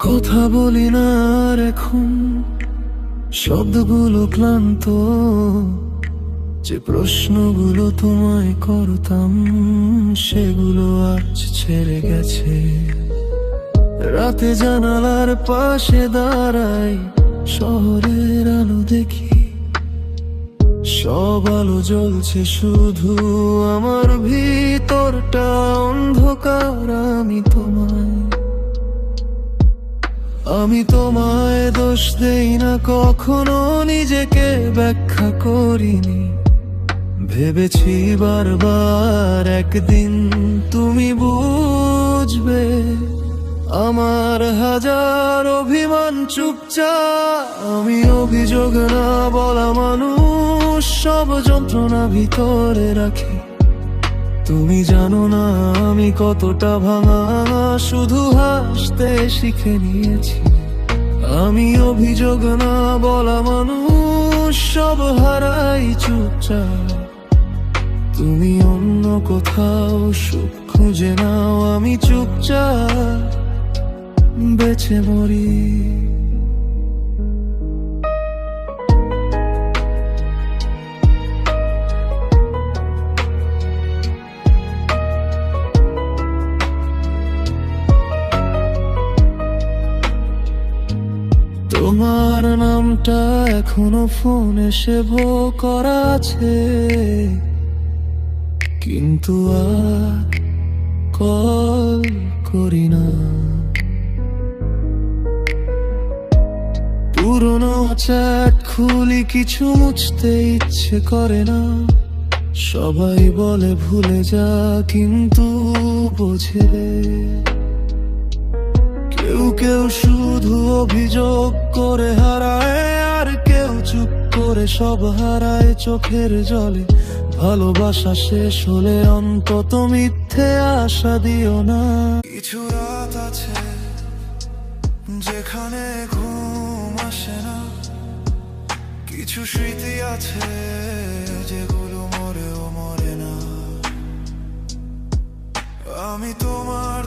কথা বলি না আর এখন, শব্দগুলো ক্লান্ত। যে প্রশ্নগুলো তোমায় করতাম সেগুলো আজ ছেড়ে গেছে। রাতে জানালার পাশে দাঁড়াই, শহরের আলো দেখি, সব আলো জ্বলছে, শুধু আমার ভিতরটা অন্ধকার। আমি তোমায় দোষ দেই না, কখনো নিজেকে ব্যাখ্যা করিনি। ভেবেছি বারবার একদিন তুমি বুঝবে। আমার হাজার অভিমান চুপচাপ, আমি অভিযোগ না বলা মানুষ, সব যন্ত্রণা ভিতরে রাখি। তুমি জানো না আমি কতটা ভাঙা, শুধু হাসতে শিখে নিয়েছি। আমি অভিযোগ না বলা মানুষ, সব হারাই চুপচাপ। তুমি অন্য কোথাও সুখ খুঁজে নাও, আমি চুপচাপ বেঁচে মরি। তোমার নামটা এখনো ফোনে সেভ করা আছে, কিন্তু আর কল করি না। পুরনো চ্যাট খুলি, কিছু মুছতে ইচ্ছে করে না। সবাই বলে ভুলে যা, কিন্তু বোঝে। কেউ কেউ শুধু অভিযোগ করে হারায়, আর কেউ চুপ করে সব হারায় চোখের জলে। ভালোবাসা শেষ হলে অন্তত মিথ্যে আশা দিও না। কিছু রাত আছে যেখানে ঘুম আসে না, কিছু স্মৃতি আছে যেগুলো মরেও মরে না। আমি তোমার